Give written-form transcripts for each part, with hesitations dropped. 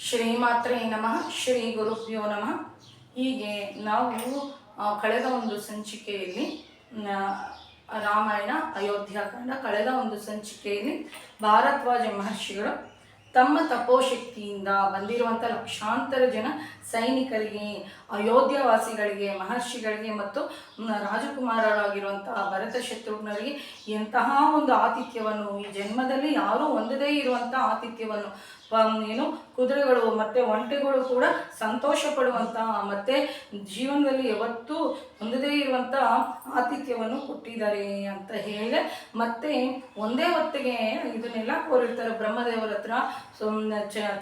ಶ್ರೀಮಾತ್ರೇ ನಮಃ, ಶ್ರೀ ಗುರುಭ್ಯೋ ನಮಃ. ಹೀಗೆ ನಾವು ಕಳೆದ ಒಂದು ಸಂಚಿಕೆಯಲ್ಲಿ ರಾಮಾಯಣ ಅಯೋಧ್ಯಾಕಾಂಡ ಕಳೆದ ಒಂದು ಸಂಚಿಕೆಯಲ್ಲಿ ಭಾರದ್ವಾಜ ಮಹರ್ಷಿಗಳು ತಮ್ಮ ತಪೋಶಕ್ತಿಯಿಂದ ಬಂದಿರುವಂಥ ಲಕ್ಷಾಂತರ ಜನ ಸೈನಿಕರಿಗೆ, ಅಯೋಧ್ಯವಾಸಿಗಳಿಗೆ, ಮಹರ್ಷಿಗಳಿಗೆ ಮತ್ತು ರಾಜಕುಮಾರರಾಗಿರುವಂತಹ ಭರತ ಶತ್ರುಘ್ನರಿಗೆ ಎಂತಹ ಒಂದು ಆತಿಥ್ಯವನ್ನು, ಈ ಜನ್ಮದಲ್ಲಿ ಯಾರೂ ಹೊಂದದೇ ಇರುವಂಥ ಆತಿಥ್ಯವನ್ನು, ಕುದುರೆಗಳು ಮತ್ತು ಒಂಟೆಗಳು ಕೂಡ ಸಂತೋಷ ಪಡುವಂತಹ ಮತ್ತು ಜೀವನದಲ್ಲಿ ಯಾವತ್ತೂ ಹೊಂದದೇ ಇರುವಂಥ ಆತಿಥ್ಯವನ್ನು ಕೊಟ್ಟಿದ್ದಾರೆ ಅಂತ ಹೇಳಿ, ಮತ್ತೆ ಒಂದೇ ಹೊತ್ತಿಗೆ ಇದನ್ನೆಲ್ಲ ಕೋರಿರ್ತಾರೆ. ಬ್ರಹ್ಮದೇವರ ಹತ್ರ,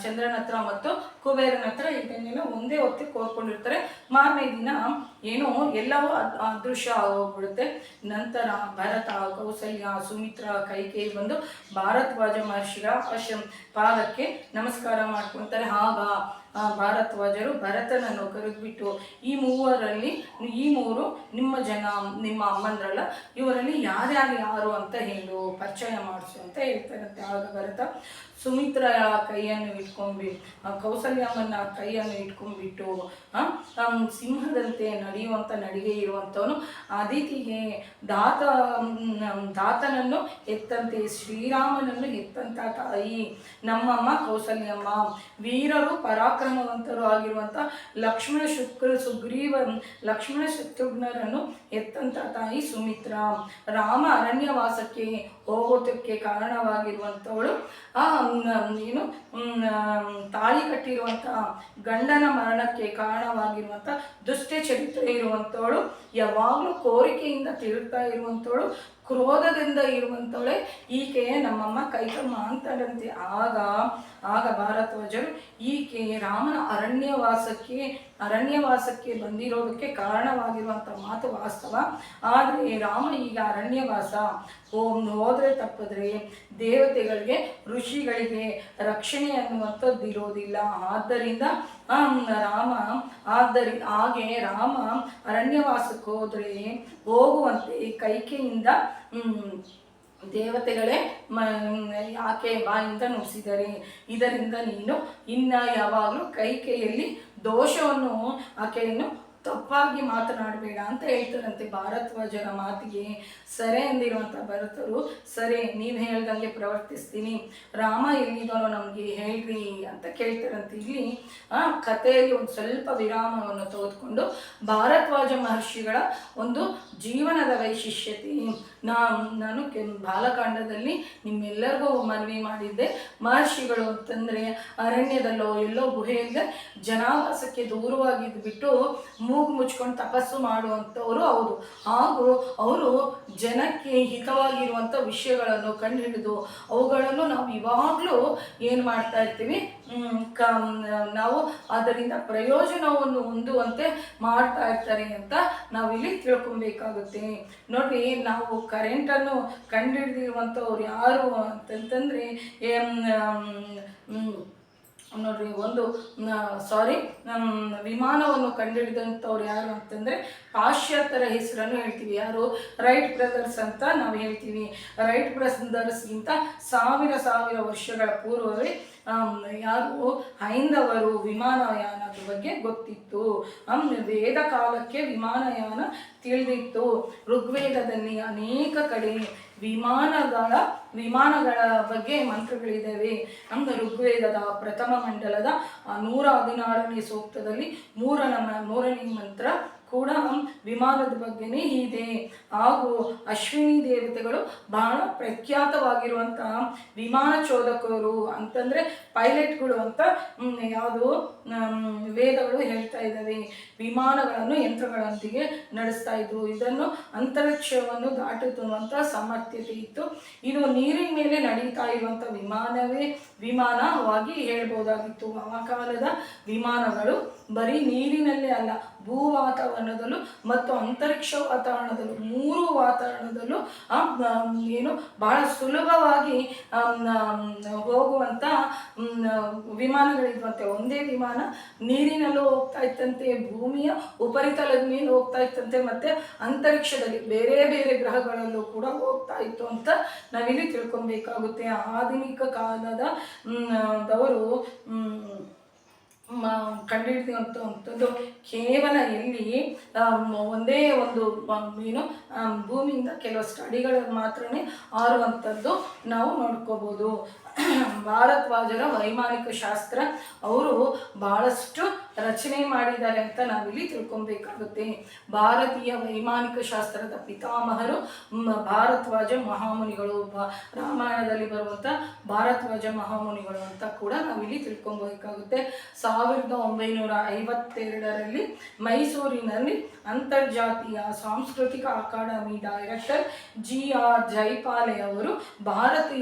ಚಂದ್ರನ ಹತ್ರ ಮತ್ತು ಕುಬೇರನ ಹತ್ರ ಇದನ್ನೆಲ್ಲ ಒಂದೇ ಹೊತ್ತಿಗೆ ಕೋರ್ಕೊಂಡಿರ್ತಾರೆ. ಮಾರನೇ ದಿನ ಏನೋ ಎಲ್ಲವೂ ಅದೃಶ್ಯ ಆಗೋಗ್ಬಿಡುತ್ತೆ. ನಂತರ ಭರತ, ಕೌಸಲ್ಯ, ಸುಮಿತ್ರ, ಕೈಕೇಯಿ ಬಂದು ಭಾರದ್ವಾಜ ಮಹರ್ಷಿಗಳ ಪಾದಕ್ಕೆ ನಮಸ್ಕಾರ ಮಾಡ್ಕೊಳ್ತಾರೆ. ಆಗ ಭಾರದ್ವಾಜರು ಭರತನನ್ನು ಕರೆದುಬಿಟ್ಟು, ಈ ಮೂರು ನಿಮ್ಮ ಜನ, ನಿಮ್ಮ ಅಮ್ಮಂದ್ರಲ್ಲ, ಇವರಲ್ಲಿ ಯಾರು ಅಂತ ಹೇಳು, ಪರಿಚಯ ಮಾಡಿಸು ಅಂತ ಹೇಳ್ತಾರಂತೆ. ಆಗ ಭರತ ಸುಮಿತ್ರ ಕೈಯನ್ನು ಇಟ್ಕೊಂಡ್ಬಿಟ್ಟು, ಕೌಸಲ್ಯಮ್ಮನ ಕೈಯನ್ನು ಇಟ್ಕೊಂಡ್ಬಿಟ್ಟು, ಸಿಂಹದಂತೆ ನಡೆಯುವಂಥ ನಡಿಗೆ ಇರುವಂಥವನು, ಅದಿತಿಗೆ ದಾತನನ್ನು ಎತ್ತಂತೆ, ಶ್ರೀರಾಮನನ್ನು ಎತ್ತಂತ ತಾಯಿ ನಮ್ಮಮ್ಮ ಕೌಸಲ್ಯಮ್ಮ, ವೀರರು ಪರಾಕ್ರಮವಂತರು ಆಗಿರುವಂಥ ಲಕ್ಷ್ಮಣ ಶತ್ರುಘ್ನರನ್ನು ಎತ್ತಂತ ತಾಯಿ ಸುಮಿತ್ರ, ರಾಮ ಅರಣ್ಯವಾಸಕ್ಕೆ ಹೋಗೋದಕ್ಕೆ ಕಾರಣವಾಗಿರುವಂಥವಳು, ತಾಳಿ ಕಟ್ಟಿರುವಂಥ ಗಂಡನ ಮರಣಕ್ಕೆ ಕಾರಣವಾಗಿರುವಂಥ ದುಷ್ಟ ಚರಿತ್ರೆ ಇರುವಂಥವಳು, ಯಾವಾಗಲೂ ಕೋರಿಕೆಯಿಂದ ತಿರುಗ್ತಾ ಇರುವಂಥವಳು, ಕ್ರೋಧದಿಂದ ಇರುವಂಥವಳೆ ಈಕೆ ನಮ್ಮಮ್ಮ ಕೈಕಮ್ಮ ಅಂತಾರಂತೆ. ಆಗ ಭಾರದ್ವಾಜರು ಈಕೆ ರಾಮನ ಅರಣ್ಯವಾಸಕ್ಕೆ ಬಂದಿರೋದಕ್ಕೆ ಕಾರಣವಾಗಿರುವಂಥ ಮಾತು ವಾಸ್ತವ. ಆದರೆ ರಾಮ ಈಗ ಅರಣ್ಯವಾಸ ಹೋದರೆ ತಪ್ಪಿದ್ರೆ ದೇವತೆಗಳಿಗೆ, ಋಷಿಗಳಿಗೆ ರಕ್ಷಣೆ ಅನ್ನುವಂಥದ್ದು ಇರೋದಿಲ್ಲ. ಆದ್ದರಿಂದ ರಾಮ ಅರಣ್ಯವಾಸಕ್ಕೆ ಹೋಗುವಂತೆ ಕೈಕೆಯಿಂದ ದೇವತೆಗಳೇ ಯಾಕೆ ಬಾಯಿಂದ ನುಡಿಸಿದರೆ, ಇದರಿಂದ ನೀನು ಯಾವಾಗಲೂ ಕೈಕೆಯಲ್ಲಿ ದೋಷವನ್ನು, ಆಕೆಯನ್ನು ತಪ್ಪಾಗಿ ಮಾತನಾಡಬೇಡ ಅಂತ ಹೇಳ್ತಾರಂತೆ. ಭಾರದ್ವಾಜರ ಮಾತಿಗೆ ಸರಿ ಅಂದಿರುವಂಥ ಭರತರು, ಸರಿ ನೀವು ಹೇಳ್ದಂಗೆ ಪ್ರವರ್ತಿಸ್ತೀನಿ, ರಾಮ ಎಲ್ಲಿದ್ದಾನೋ ನಮಗೆ ಹೇಳ್ರಿ ಅಂತ ಕೇಳ್ತಾರಂತೆ. ಇಲ್ಲಿ ಕಥೆಯಲ್ಲಿ ಒಂದು ಸ್ವಲ್ಪ ವಿರಾಮವನ್ನು ತೆಗೆದುಕೊಂಡು ಭಾರದ್ವಾಜ ಮಹರ್ಷಿಗಳ ಒಂದು ಜೀವನದ ವೈಶಿಷ್ಟ್ಯತೆ ನಾನು ಬಾಲಕಾಂಡದಲ್ಲಿ ನಿಮ್ಮೆಲ್ಲರಿಗೂ ಮನವಿ ಮಾಡಿದ್ದೆ. ಮಹರ್ಷಿಗಳು ಅಂತಂದರೆ ಅರಣ್ಯದಲ್ಲೋ ಎಲ್ಲೋ ಗುಹೆಯಿಂದ ಜನಾವಾಸಕ್ಕೆ ದೂರವಾಗಿದ್ದು ಬಿಟ್ಟು ಮೂಗು ಮುಚ್ಕೊಂಡು ತಪಸ್ಸು ಮಾಡುವಂಥವರು. ಹೌದು, ಹಾಗೂ ಅವರು ಜನಕ್ಕೆ ಹಿತವಾಗಿರುವಂಥ ವಿಷಯಗಳನ್ನು ಕಂಡುಹಿಡಿದು ಅವುಗಳನ್ನು ನಾವು ಇವಾಗಲೂ ಏನು ಮಾಡ್ತಾ ಇರ್ತೀವಿ, ನಾವು ಅದರಿಂದ ಪ್ರಯೋಜನವನ್ನು ಹೊಂದುವಂತೆ ಮಾಡ್ತಾ ಇರ್ತಾರೆ ಅಂತ ನಾವಿಲ್ಲಿ ತಿಳ್ಕೊಬೇಕಾಗುತ್ತೆ. ನೋಡಿ, ನಾವು ಕರೆಂಟನ್ನು ಕಂಡುಹಿಡಿದಿರುವಂಥವ್ರು ಯಾರು ಅಂತಂತಂದರೆ ನೋಡ್ರಿ, ವಿಮಾನವನ್ನು ಕಂಡುಹಿಡಿದಂಥವ್ರು ಯಾರು ಅಂತಂದರೆ ಪಾಶ್ಚಾತ್ಯರ ಹೆಸರನ್ನು ಹೇಳ್ತೀವಿ. ಯಾರು? ರೈಟ್ ಬ್ರದರ್ಸ್ ಅಂತ ನಾವು ಹೇಳ್ತೀವಿ. ರೈಟ್ ಬ್ರದರ್ಸ್ಗಿಂತ ಸಾವಿರ ವರ್ಷಗಳ ಪೂರ್ವವೇ ಯಾರು ಹೈಂದವರು ವಿಮಾನಯಾನದ ಬಗ್ಗೆ ಗೊತ್ತಿತ್ತು. ವೇದ ಕಾಲಕ್ಕೆ ವಿಮಾನಯಾನ ತಿಳಿದಿತ್ತು. ಋಗ್ವೇದದಲ್ಲಿ ಅನೇಕ ಕಡೆ ವಿಮಾನಗಳ ಬಗ್ಗೆ ಮಂತ್ರಗಳಿದ್ದಾವೆ. ಋಗ್ವೇದದ ಪ್ರಥಮ ಮಂಡಲದ 116ನೇ ಸೂಕ್ತದಲ್ಲಿ ಮೂರನೇ ಮಂತ್ರ ಕೂಡ ವಿಮಾನದ ಬಗ್ಗೆನೇ ಇದೆ. ಹಾಗೂ ಅಶ್ವಿನಿ ದೇವತೆಗಳು ಬಹಳ ಪ್ರಖ್ಯಾತವಾಗಿರುವಂತಹ ವಿಮಾನ ಚೋದಕರು ಅಂತಂದರೆ ಪೈಲಟ್ಗಳು ಅಂತ ಯಾವುದು ವೇದಗಳು ಹೇಳ್ತಾ ಇದ್ದಾವೆ. ವಿಮಾನಗಳನ್ನು ಯಂತ್ರಗಳೊಂದಿಗೆ ನಡೆಸ್ತಾ ಇದ್ರು. ಇದನ್ನು ಅಂತರಿಕ್ಷವನ್ನು ದಾಟುವಂಥ ಸಾಮರ್ಥ್ಯತೆ ಇತ್ತು. ಇದು ನೀರಿನ ಮೇಲೆ ನಡೀತಾ ಇರುವಂಥ ವಿಮಾನವಾಗಿ ಹೇಳ್ಬೋದಾಗಿತ್ತು. ಆ ಕಾಲದ ವಿಮಾನಗಳು ಬರೀ ನೀರಿನಲ್ಲೇ ಅಲ್ಲ, ಭೂ ವಾತಾವರಣದಲ್ಲೂ ಮತ್ತು ಅಂತರಿಕ್ಷ ವಾತಾವರಣದಲ್ಲೂ, 3 ವಾತಾವರಣದಲ್ಲೂ ಬಹಳ ಸುಲಭವಾಗಿ ಹೋಗುವಂಥ ವಿಮಾನಗಳಿದ್ವಂತೆ. ಒಂದೇ ವಿಮಾನ ನೀರಿನಲ್ಲೂ ಹೋಗ್ತಾ ಇತ್ತಂತೆ, ಭೂಮಿಯ ಉಪರಿತಲದ ಮೇಲೆ ಹೋಗ್ತಾ ಇತ್ತಂತೆ, ಮತ್ತು ಅಂತರಿಕ್ಷದಲ್ಲಿ ಬೇರೆ ಬೇರೆ ಗ್ರಹಗಳಲ್ಲೂ ಕೂಡ ಹೋಗ್ತಾ ಇತ್ತು ಅಂತ ನಾವಿಲ್ಲಿ ತಿಳ್ಕೊಬೇಕಾಗುತ್ತೆ. ಆಧುನಿಕ ಕಾಲದವರು ಕಂಡುಹಿಡಿಯುವಂಥದ್ದು ಕೇವಲ ಎಲ್ಲಿ ಒಂದೇ ಒಂದು ಏನು ಭೂಮಿಯಿಂದ ಕೆಲವಷ್ಟು ಅಡಿಗಳು ಮಾತ್ರನೇ ಆರುವಂಥದ್ದು ನಾವು ನೋಡ್ಕೋಬೋದು. ಭಾರದ್ವಾಜರ ವೈಮಾನಿಕ ಶಾಸ್ತ್ರ ಅವರು ಬಹಳಷ್ಟು ರಚನೆ ಮಾಡಿದ್ದಾರೆ ಅಂತ ನಾವಿಲ್ಲಿ ತಿಳ್ಕೊಬೇಕಾಗುತ್ತೆ. ಭಾರತೀಯ ವೈಮಾನಿಕ ಶಾಸ್ತ್ರದ ಪಿತಾಮಹರು ಭಾರದ್ವಾಜ ಮಹಾಮುನಿಗಳು, ರಾಮಾಯಣದಲ್ಲಿ ಬರುವಂಥ ಭಾರದ್ವಾಜ ಮಹಾಮುನಿಗಳು ಅಂತ ಕೂಡ ನಾವಿಲ್ಲಿ ತಿಳ್ಕೊಬೇಕಾಗುತ್ತೆ. 1952ರಲ್ಲಿ ಮೈಸೂರಿನಲ್ಲಿ ಅಂತರ್ಜಾತೀಯ ಸಾಂಸ್ಕೃತಿಕ ಅಕಾಡೆಮಿ ಡೈರೆಕ್ಟರ್ GR ಜೈಪಾಲೆ ಅವರು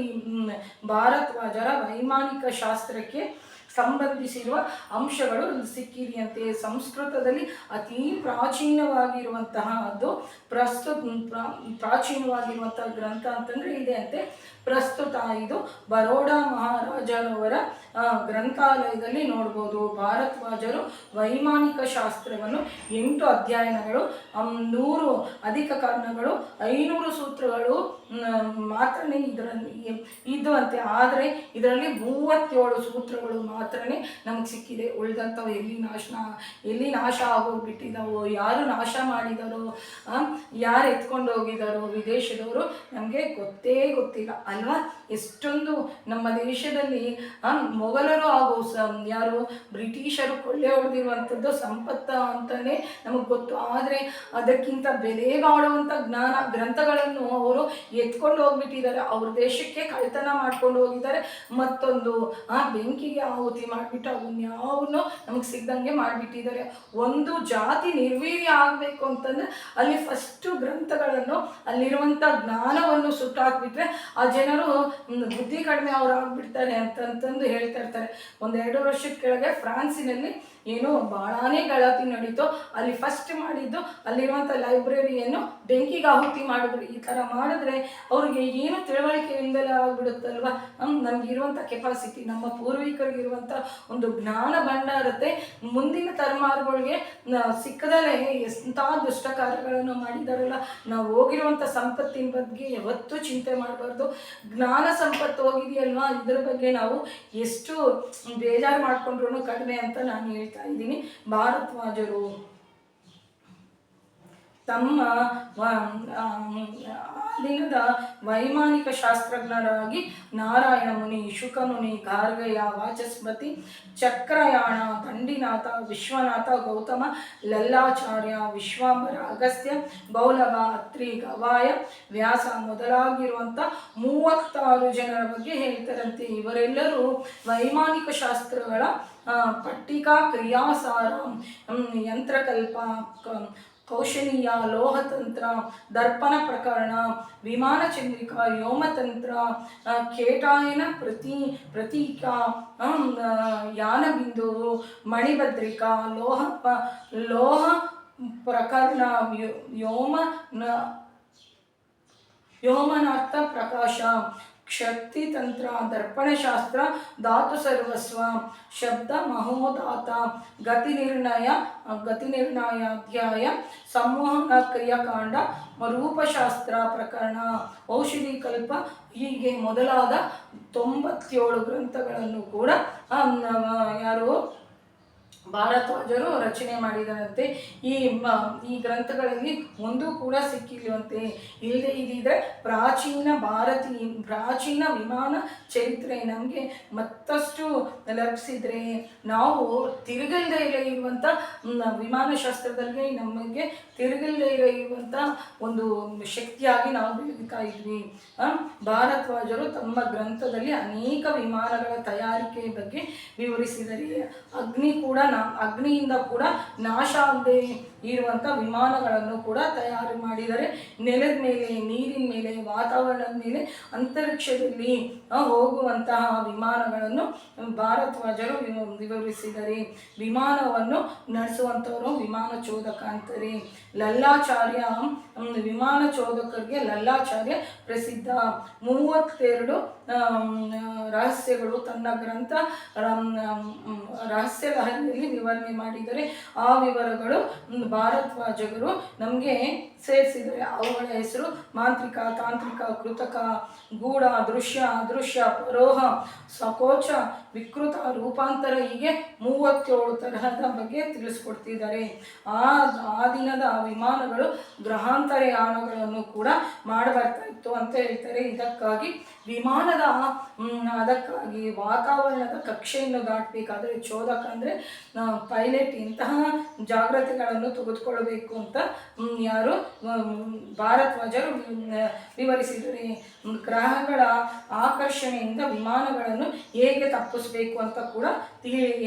ಭಾರದ್ವಾಜರ ವೈಮಾನಿಕ ಶಾಸ್ತ್ರಕ್ಕೆ ಸಂಬಂಧಿಸಿರುವ ಅಂಶಗಳು ಸಿಕ್ಕಿದೆಯಂತೆ. ಸಂಸ್ಕೃತದಲ್ಲಿ ಅತಿ ಪ್ರಾಚೀನವಾಗಿರುವಂತಹದ್ದು ಪ್ರಾಚೀನವಾಗಿರುವಂತಹ ಗ್ರಂಥ ಅಂತಂದರೆ ಇದೆ ಅಂತೆ. ಪ್ರಸ್ತುತ ಇದು ಬರೋಡಾ ಮಹಾರಾಜರವರ ಗ್ರಂಥಾಲಯದಲ್ಲಿ ನೋಡ್ಬೋದು. ಭಾರದ್ವಾಜರು ವೈಮಾನಿಕ ಶಾಸ್ತ್ರವನ್ನು 8 ಅಧ್ಯಯನಗಳು, 100 ಅಧಿಕ ಕರ್ಣಗಳು, 500 ಸೂತ್ರಗಳು ಮಾತ್ರನೇ ಇದರಲ್ಲಿ ಇದ್ದುವಂತೆ. ಆದರೆ ಇದರಲ್ಲಿ 37 ಸೂತ್ರಗಳು ಮಾತ್ರನೇ ನಮಗೆ ಸಿಕ್ಕಿದೆ. ಉಳಿದಂಥವು ಎಲ್ಲಿ ನಾಶ ಆಗೋಗ್ಬಿಟ್ಟಿದ್ದಾವೋ, ಯಾರು ನಾಶ ಮಾಡಿದಾರೋ, ಯಾರು ಎತ್ಕೊಂಡು ಹೋಗಿದಾರೋ ವಿದೇಶದವರು ನಮಗೆ ಗೊತ್ತಿಲ್ಲ ಅಲ್ವಾ. ಎಷ್ಟೊಂದು ನಮ್ಮ ದೇಶದಲ್ಲಿ ಮೊಘಲರು ಹಾಗೂ ಯಾರು ಬ್ರಿಟಿಷರು ಕೊಳ್ಳೆ ಹೊಡೆದಿರುವಂಥದ್ದು ಸಂಪತ್ತು ಅಂತಲೇ ನಮಗೆ ಗೊತ್ತು. ಆದರೆ ಅದಕ್ಕಿಂತ ಬೆಲೆ ಬಾಳುವಂಥ ಗ್ರಂಥಗಳನ್ನು ಅವರು ಎತ್ಕೊಂಡು ಹೋಗ್ಬಿಟ್ಟಿದ್ದಾರೆ. ಅವ್ರ ದೇಶಕ್ಕೆ ಕಳ್ತನ ಮಾಡ್ಕೊಂಡು ಹೋಗಿದ್ದಾರೆ. ಮತ್ತೊಂದು ಬೆಂಕಿಗೆ ಆಹುತಿ ಮಾಡಿಬಿಟ್ಟು ಅವನ್ಯಾವನ್ನು ನಮಗೆ ಸಿಗ್ದಂಗೆ ಮಾಡಿಬಿಟ್ಟಿದ್ದಾರೆ. ಒಂದು ಜಾತಿ ನಿರ್ವೀರ್ಯ ಆಗಬೇಕು ಅಂತಂದರೆ ಅಲ್ಲಿ ಫಸ್ಟು ಗ್ರಂಥಗಳನ್ನು, ಅಲ್ಲಿರುವಂಥ ಜ್ಞಾನವನ್ನು ಸುಟ್ಟಾಕ್ಬಿಟ್ರೆ ಆ ಜನರು ಬುದ್ಧಿ ಕಡಿಮೆ ಅವ್ರು ಆಗ್ಬಿಡ್ತಾರೆ ಅಂತಂದು ಹೇಳ್ತಾ ಇರ್ತಾರೆ. 1-2 ವರ್ಷದ ಕೆಳಗೆ ಫ್ರಾನ್ಸಿನಲ್ಲಿ ಏನೋ ಬಹಳಾನೇ ಗಲಾಟೆ ನಡೀತು. ಅಲ್ಲಿ ಫಸ್ಟ್ ಮಾಡಿದ್ದು ಅಲ್ಲಿರುವಂಥ ಲೈಬ್ರರಿಯನ್ನು ಬೆಂಕಿಗೆ ಆಹುತಿ ಮಾಡಿದ್ರು. ಈ ಥರ ಮಾಡಿದ್ರೆ ಅವ್ರಿಗೆ ಏನು ತಿಳುವಳಿಕೆ ಇಲ್ಲದೆಲ್ಲ ಆಗ್ಬಿಡುತ್ತಲ್ವ. ನಮಗಿರುವಂಥ ಕೆಪಾಸಿಟಿ, ನಮ್ಮ ಪೂರ್ವಿಕರಿಗಿರುವಂಥ ಒಂದು ಜ್ಞಾನ ಭಂಡಾರತೆ ಮುಂದಿನ ತಲೆಮಾರುಗಳಿಗೆ ಸಿಕ್ಕದಲ್ಲೇ ಎಂಥ ದುಷ್ಟ ಕಾರ್ಯಗಳನ್ನು ಮಾಡಿದಾರಲ್ಲ. ನಾವು ಹೋಗಿರುವಂಥ ಸಂಪತ್ತಿನ ಬಗ್ಗೆ ಯಾವತ್ತೂ ಚಿಂತೆ ಮಾಡಬಾರ್ದು. ಜ್ಞಾನ ಸಂಪತ್ತು ಹೋಗಿದೆಯಲ್ವಾ, ಇದ್ರ ಬಗ್ಗೆ ನಾವು ಎಷ್ಟು ಬೇಜಾರು ಮಾಡಿಕೊಂಡ್ರೂ ಕಡಿಮೆ ಅಂತ ನಾನು ಹೇಳ್ತಾ ಇದ್ದೀನಿ. ಭಾರದ್ವಾಜರು ತಮ್ಮ ದಿನದ ವೈಮಾನಿಕ ಶಾಸ್ತ್ರಜ್ಞರಾಗಿ ನಾರಾಯಣ ಮುನಿ, ಶುಕಮುನಿ, ಗಾರ್ಗಯ, ವಾಚಸ್ಪತಿ, ಚಕ್ರಯಾಣ, ದಂಡಿನಾಥ, ವಿಶ್ವನಾಥ, ಗೌತಮ, ಲಲ್ಲಾಚಾರ್ಯ, ವಿಶ್ವಾಂಬರ, ಅಗಸ್ತ್ಯ, ಗೌಲಭ, ಅತ್ರಿ, ಗವಾಯ, ವ್ಯಾಸ ಮೊದಲಾಗಿರುವಂಥ 36 ಜನರ ಬಗ್ಗೆ ಹೇಳ್ತಾರಂತೆ. ಇವರೆಲ್ಲರೂ ವೈಮಾನಿಕ ಶಾಸ್ತ್ರಗಳ ಪಟ್ಟಿಕಾ, ಕ್ರಿಯಾಸಾರ, ಯಂತ್ರಕಲ್ಪ, ಕೌಶಲೀಯ, ಲೋಹತಂತ್ರ, ದರ್ಪಣ ಪ್ರಕರಣ, ವಿಮಾನ ಚಂದ್ರಿಕಾ, ವ್ಯೋಮತಂತ್ರ, ಕೇಟಾಯನ ಪ್ರತೀಕ, ಯಾನಬಿಂದು, ಮಣಿಭದ್ರಿಕಾ, ಲೋಹ ಪ್ರಕರಣ, ವ್ಯೋಮನಾರ್ಥ ಪ್ರಕಾಶ, ಶಕ್ತಿತಂತ್ರ, ದರ್ಪಣಶಾಸ್ತ್ರ, ಧಾತು ಸರ್ವಸ್ವ, ಶಬ್ದ ಮಹೋದಾತ, ಗತಿನಿರ್ಣಯಾಧ್ಯಾಯ, ಸಂವಹನ ಕ್ರಿಯಾಕಾಂಡ, ರೂಪಶಾಸ್ತ್ರ ಪ್ರಕರಣ, ಔಷಧಿ ಕಲ್ಪ, ಹೀಗೆ ಮೊದಲಾದ 97 ಗ್ರಂಥಗಳನ್ನು ಕೂಡ ಯಾರು ಭಾರದ್ವಾಜರು ರಚನೆ ಮಾಡಿದರಂತೆ. ಈ ಗ್ರಂಥಗಳಲ್ಲಿ ಒಂದು ಕೂಡ ಸಿಕ್ಕಿಲ್ಲವಂತೆ. ಇಲ್ಲದೆ ಇದ್ದಿದ್ರೆ ಪ್ರಾಚೀನ ವಿಮಾನ ಚರಿತ್ರೆ ನಮಗೆ ಮತ್ತಷ್ಟು ಲಭಿಸಿದ್ರೆ ನಾವು ತಿರುಗಲ್ದೇ ಇರುವಂಥ ವಿಮಾನಶಾಸ್ತ್ರದಲ್ಲಿ ನಮಗೆ ತಿರುಗಲ್ದೇ ಇರುವಂಥ ಒಂದು ಶಕ್ತಿಯಾಗಿ ನಾವು ಬೆಳೀತಾ ಇದ್ವಿ. ಭಾರದ್ವಾಜರು ತಮ್ಮ ಗ್ರಂಥದಲ್ಲಿ ಅನೇಕ ವಿಮಾನಗಳ ತಯಾರಿಕೆ ಬಗ್ಗೆ ವಿವರಿಸಿದರೆ ಅಗ್ನಿಯಿಂದ ಕೂಡ ನಾಶ ಆಗದೆ ಇರುವಂಥ ವಿಮಾನಗಳನ್ನು ಕೂಡ ತಯಾರು ಮಾಡಿದರೆ. ನೆಲದ ಮೇಲೆ, ನೀರಿನ ಮೇಲೆ, ವಾತಾವರಣದ ಮೇಲೆ, ಅಂತರಿಕ್ಷದಲ್ಲಿ ಹೋಗುವಂತಹ ವಿಮಾನಗಳನ್ನು ಭಾರದ್ವಾಜರು ವಿವರಿಸಿದರೆ. ವಿಮಾನವನ್ನು ನಡೆಸುವಂಥವರು ವಿಮಾನ ಚೋದಕ ಅಂತಾರೆ. ಲಲ್ಲಾಚಾರ್ಯ ವಿಮಾನ ಚೋದಕರಿಗೆ ಲಲ್ಲಾಚಾರ್ಯ ಪ್ರಸಿದ್ಧ. 32 ರಹಸ್ಯಗಳು ತನ್ನ ಗ್ರಂಥ ರಹಸ್ಯ ಲಹರಿಯಲ್ಲಿ ವಿವರಣೆ ಮಾಡಿದರೆ. ಆ ವಿವರಗಳು ಭಾರದ್ವಾಜರು ನಮಗೆ ಸೇರಿಸಿದರೆ ಅವುಗಳ ಹೆಸರು ಮಾಂತ್ರಿಕ, ತಾಂತ್ರಿಕ, ಕೃತಕ, ಗೂಢ, ದೃಶ್ಯ, ಅದೃಶ್ಯ, ಪರೋಹ, ಸಕೋಚ, ವಿಕೃತ, ರೂಪಾಂತರ, ಹೀಗೆ 37 ತರಹದ ಬಗ್ಗೆ ತಿಳಿಸ್ಕೊಡ್ತಿದ್ದಾರೆ. ಆ ದಿನದ ವಿಮಾನಗಳು ಗ್ರಹಾಂತರಯಾನಗಳನ್ನು ಕೂಡ ಮಾಡಬರ್ತಾ ಇತ್ತು ಅಂತ ಹೇಳ್ತಾರೆ. ಇದಕ್ಕಾಗಿ ವಿಮಾನದ ಅದಕ್ಕಾಗಿ ವಾತಾವರಣದ ಕಕ್ಷೆಯನ್ನು ದಾಟಬೇಕಾದ್ರೆ ಚೋದಕ ಅಂದರೆ ಪೈಲಟ್ ಇಂತಹ ಜಾಗ್ರತೆಗಳನ್ನು ತೆಗೆದುಕೊಳ್ಳಬೇಕು ಅಂತ ಯಾರು ಭಾರದ್ವಾಜರು ವಿವರಿಸಿದರೆ. ಗ್ರಹಗಳ ಆಕರ್ಷಣೆಯಿಂದ ವಿಮಾನಗಳನ್ನು ಹೇಗೆ ತಪ್ಪಿಸಬೇಕು ಅಂತ ಕೂಡ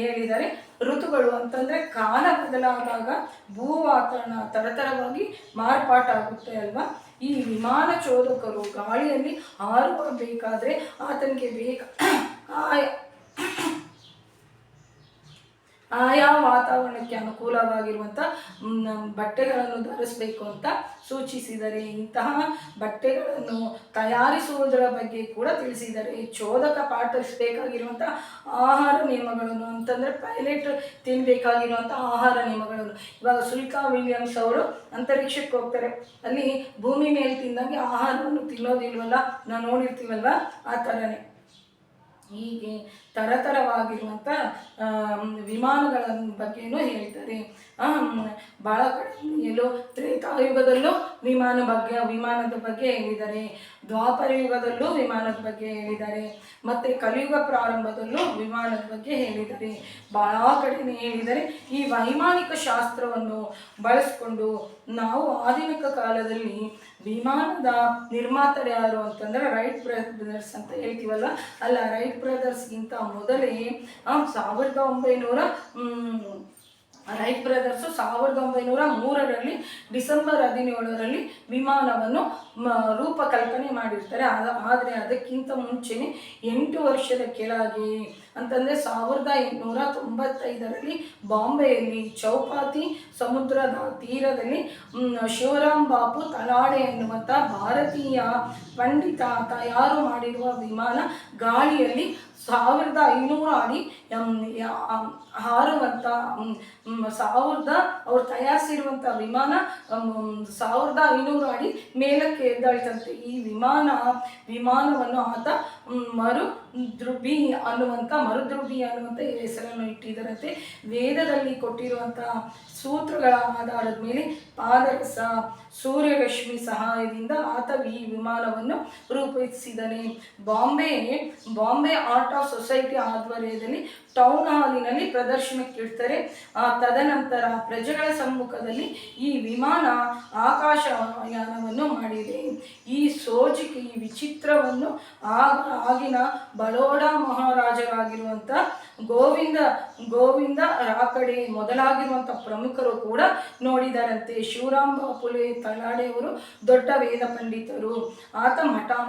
ಹೇಳಿದ್ದಾರೆ. ಋತುಗಳು ಅಂತಂದರೆ ಕಾಲ ಬದಲಾದಾಗ ಭೂ ವಾತಾವರಣ ತರತರವಾಗಿ ಮಾರ್ಪಾಟಾಗುತ್ತೆ ಅಲ್ವಾ. ಈ ವಿಮಾನ ಚೋದಕರು ಗಾಳಿಯಲ್ಲಿ ಹಾರಬೇಕಾದ್ರೆ ಆತನಿಗೆ ಆಯಾ ವಾತಾವರಣಕ್ಕೆ ಅನುಕೂಲವಾಗಿರುವಂಥ ಬಟ್ಟೆಗಳನ್ನು ಧರಿಸಬೇಕು ಅಂತ ಸೂಚಿಸಿದರೆ. ಇಂತಹ ಬಟ್ಟೆಗಳನ್ನು ತಯಾರಿಸುವುದರ ಬಗ್ಗೆ ಕೂಡ ತಿಳಿಸಿದ್ದಾರೆ. ಚೋದಕ ಪಾಟಿಸಬೇಕಾಗಿರುವಂಥ ಆಹಾರ ನಿಯಮಗಳನ್ನು ಅಂತಂದರೆ ಪೈಲಟ್ ತಿನ್ನಬೇಕಾಗಿರುವಂಥ ಆಹಾರ ನಿಯಮಗಳನ್ನು. ಇವಾಗ ಸುಲ್ಕಾ ವಿಲಿಯಮ್ಸ್ ಅವರು ಅಂತರಿಕ್ಷಕ್ಕೆ ಹೋಗ್ತಾರೆ, ಅಲ್ಲಿ ಭೂಮಿ ಮೇಲೆ ತಿಂದಂಗೆ ಆಹಾರವನ್ನು ತಿನ್ನೋದಿಲ್ವಲ್ಲ, ನಾವು ನೋಡಿರ್ತೀವಲ್ವ, ಆ ಥರನೇ ಹೀಗೆ ತರತರವಾಗಿರುವಂಥ ವಿಮಾನಗಳ ಬಗ್ಗೆನೂ ಹೇಳ್ತಾರೆ. ಭಾಳ ಕಡೆಯಲ್ಲೂ ತ್ರೇತಾಯುಗದಲ್ಲೂ ವಿಮಾನದ ಬಗ್ಗೆ ಹೇಳಿದ್ದಾರೆ, ದ್ವಾಪರ ಯುಗದಲ್ಲೂ ವಿಮಾನದ ಬಗ್ಗೆ ಹೇಳಿದ್ದಾರೆ, ಮತ್ತು ಕಲಿಯುಗ ಪ್ರಾರಂಭದಲ್ಲೂ ವಿಮಾನದ ಬಗ್ಗೆ ಹೇಳಿದ್ದಾರೆ. ಭಾಳ ಕಡೆನೇ ಹೇಳಿದ್ದಾರೆ. ಈ ವೈಮಾನಿಕ ಶಾಸ್ತ್ರವನ್ನು ಬಳಸ್ಕೊಂಡು ನಾವು ಆಧುನಿಕ ಕಾಲದಲ್ಲಿ ವಿಮಾನದ ನಿರ್ಮಾತರು ಯಾರು ಅಂತಂದರೆ ರೈಟ್ ಬ್ರದರ್ಸ್ ಅಂತ ಹೇಳ್ತೀವಲ್ಲ, ಅಲ್ಲ, ರೈಟ್ ಬ್ರದರ್ಸ್ಗಿಂತ ಮೊದಲೇ 1900 ರೈಟ್ ಬ್ರದರ್ಸು 1903ರಲ್ಲಿ ಡಿಸೆಂಬರ್ 17ರಲ್ಲಿ ವಿಮಾನವನ್ನು ರೂಪಕಲ್ಪನೆ ಮಾಡಿರ್ತಾರೆ. ಆದರೆ ಅದಕ್ಕಿಂತ ಮುಂಚೆನೇ 8 ವರ್ಷದ ಕೆಳಗೆ ಅಂತಂದರೆ 1895ರಲ್ಲಿ ಬಾಂಬೆಯಲ್ಲಿ ಚೌಪಾತಿ ಸಮುದ್ರದ ತೀರದಲ್ಲಿ ಶಿವರಾಮ್ ಬಾಪು ತಲಾಡೆ ಎನ್ನುವಂಥ ಭಾರತೀಯ ಪಂಡಿತ ತಯಾರು ಮಾಡಿರುವ ವಿಮಾನ ಗಾಳಿಯಲ್ಲಿ 1500 ಅಡಿ ಹಾರುವಂಥ ಅವ್ರು ತಯಾರಿಸಿರುವಂಥ ವಿಮಾನ 1500 ಅಡಿ ಮೇಲಕ್ಕೆ ಎದ್ದಾಳ್ತಂತೆ. ಈ ವಿಮಾನವನ್ನು ಆತ ಮರುದ್ರುಬಿ ಅನ್ನುವಂಥ ಹೆಸರನ್ನು ಇಟ್ಟಿದ್ದರಂತೆ. ವೇದದಲ್ಲಿ ಕೊಟ್ಟಿರುವಂಥ ಸೂತ್ರಗಳ ಆಧಾರದ ಮೇಲೆ ಪಾದರಸ, ಸೂರ್ಯರಶ್ಮಿ ಸಹಾಯದಿಂದ ಆತ ಈ ವಿಮಾನವನ್ನು ರೂಪಿಸಿದನೆ. ಬಾಂಬೆ ಆರ್ಟ್ ಆಫ್ ಸೊಸೈಟಿ ಆಧ್ವರ್ಯದಲ್ಲಿ ಟೌನ್ ಹಾಲಿನಲ್ಲಿ ಪ್ರದರ್ಶನಕ್ಕೆ ಇಡ್ತಾರೆ. ತದನಂತರ ಪ್ರಜೆಗಳ ಸಮ್ಮುಖದಲ್ಲಿ ಈ ವಿಮಾನ ಆಕಾಶಯಾನವನ್ನು ಮಾಡಿದೆ. ಈ ವಿಚಿತ್ರವನ್ನು ಆಗಿನ ಬರೋಡಾ ಮಹಾರಾಜರಾಗಿರುವಂಥ ಗೋವಿಂದ ರಾಕಡೆ ಮೊದಲಾಗಿರುವಂಥ ಪ್ರಮುಖರು ಕೂಡ ನೋಡಿದರಂತೆ. ಶಿವರಾಮ್ ಬಾಪುಲೆ ತಲಾಡೆಯವರು ದೊಡ್ಡ ವೇದ ಪಂಡಿತರು. ಆತ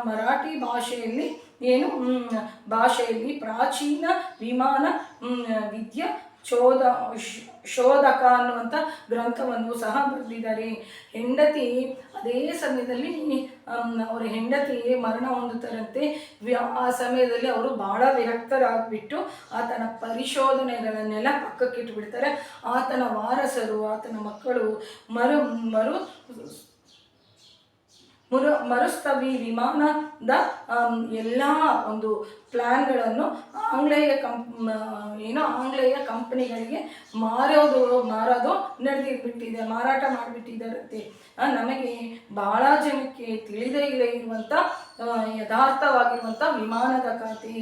ಮರಾಠಿ ಭಾಷೆಯಲ್ಲಿ ಪ್ರಾಚೀನ ವಿಮಾನ ವಿದ್ಯೆ ಶೋಧಕ ಅನ್ನುವಂಥ ಗ್ರಂಥವನ್ನು ಸಹ ಬರೆದಿದ್ದಾರೆ. ಅದೇ ಸಮಯದಲ್ಲಿ ಅವರ ಹೆಂಡತಿ ಮರಣ ಹೊಂದುತ್ತಾರಂತೆ. ಆ ಸಮಯದಲ್ಲಿ ಅವರು ಬಹಳ ವಿರಕ್ತರಾಗ್ಬಿಟ್ಟು ಆತನ ಪರಿಶೋಧನೆಗಳನ್ನೆಲ್ಲ ಪಕ್ಕಕ್ಕಿಟ್ಬಿಡ್ತಾರೆ. ಆತನ ವಾರಸರು, ಆತನ ಮಕ್ಕಳು ಮರುಸ್ತವಿ ವಿಮಾನದ ಎಲ್ಲ ಒಂದು ಪ್ಲ್ಯಾನ್ಗಳನ್ನು ಆಂಗ್ಲೇಯ ಕಂಪನಿಗಳಿಗೆ ಮಾರೋದು ನಡೆದಿಬಿಟ್ಟಿದೆ, ಮಾರಾಟ ಮಾಡಿಬಿಟ್ಟಿದ್ದಾರಂತೆ. ನಮಗೆ ಬಹಳ ಜನಕ್ಕೆ ತಿಳಿದೇ ಇರುವಂಥ ಯಥಾರ್ಥವಾಗಿರುವಂಥ ವಿಮಾನದ ಖಾತೆ.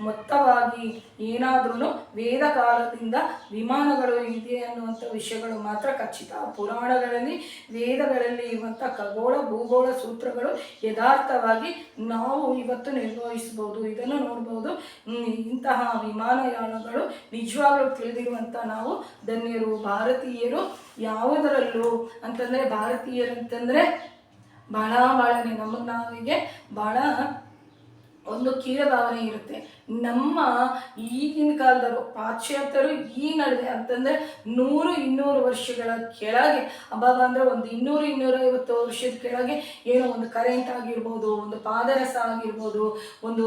ಮೊತ್ತವಾಗಿ ಏನಾದ್ರೂ ವೇದ ಕಾಲದಿಂದ ವಿಮಾನಗಳು ಇದೆ ಅನ್ನುವಂಥ ವಿಷಯಗಳು ಮಾತ್ರ ಖಚಿತ. ಪುರಾಣಗಳಲ್ಲಿ, ವೇದಗಳಲ್ಲಿ ಇರುವಂಥ ಖಗೋಳ ಭೂಗೋಳ ಸೂತ್ರಗಳು ಯಥಾರ್ಥವಾಗಿ ನಾವು ಇವತ್ತು ನಿರ್ವಹಿಸ್ಬೋದು, ಇದನ್ನು ನೋಡ್ಬೋದು. ಇಂತಹ ವಿಮಾನಯಾನಗಳು ನಿಜವಾಗ್ಲೂ ತಿಳಿದಿರುವಂಥ ನಾವು ಧನ್ಯರು. ಭಾರತೀಯರು ಯಾವುದರಲ್ಲೂ ಅಂತಂದರೆ ಭಾರತೀಯರಂತಂದರೆ ಭಾಳನೇ ನಾವಿಗೆ ಭಾಳ ಒಂದು ಕೀಳ ಭಾವನೆ ಇರುತ್ತೆ. ನಮ್ಮ ಈಗಿನ ಕಾಲದವರು ಪಾಶ್ಚಾತ್ಯರು ಈ ನಡುವೆ ಅಂತಂದರೆ 100-200 ವರ್ಷಗಳ ಕೆಳಗೆ ಅಬ್ಬಾಬ ಅಂದರೆ ಒಂದು 200-250 ವರ್ಷದ ಕೆಳಗೆ ಏನೋ ಒಂದು ಕರೆಂಟ್ ಆಗಿರ್ಬೋದು, ಒಂದು ಪಾದರಸ ಆಗಿರ್ಬೋದು, ಒಂದು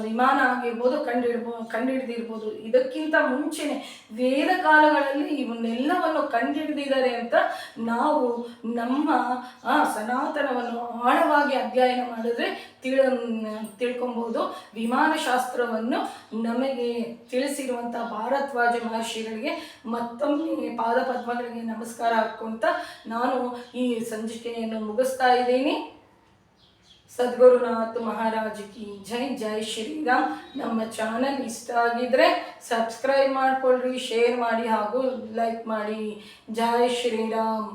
ವಿಮಾನ ಆಗಿರ್ಬೋದು ಕಂಡುಹಿಡಿದಿರ್ಬೋದು. ಇದಕ್ಕಿಂತ ಮುಂಚೆನೆ ವೇದ ಕಾಲಗಳಲ್ಲಿ ಇವನ್ನೆಲ್ಲವನ್ನು ಕಂಡುಹಿಡಿದಿದ್ದಾರೆ ಅಂತ ನಾವು ನಮ್ಮ ಸನಾತನವನ್ನು ಆಳವಾಗಿ ಅಧ್ಯಯನ ಮಾಡಿದ್ರೆ ತಿಳ್ಕೊಬಹುದು. ವಿಮಾನಶಾಸ್ತ್ರವನ್ನು ನಮಗೆ ತಿಳಿಸಿರುವಂಥ ಭಾರದ್ವಾಜ ಮಹರ್ಷಿಗಳಿಗೆ ಮತ್ತೊಮ್ಮೆ ಪಾದಪದ್ಮಗಳಿಗೆ ನಮಸ್ಕಾರ ಹಾಕ್ಕೊಂತ ನಾನು ಈ ಸಂಚಿಕೆಯನ್ನು ಮುಗಿಸ್ತಾ ಇದ್ದೀನಿ. ಸದ್ಗುರುನಾಥ್ ಮಹಾರಾಜ್ ಕಿ ಜೈ. ಜೈ ಶ್ರೀರಾಮ್. ನಮ್ಮ ಚಾನಲ್ ಇಷ್ಟ ಆಗಿದ್ರೆ ಸಬ್ಸ್ಕ್ರೈಬ್ ಮಾಡ್ಕೊಳ್ರಿ, ಶೇರ್ ಮಾಡಿ ಹಾಗೂ ಲೈಕ್ ಮಾಡಿ. ಜೈ ಶ್ರೀರಾಮ್.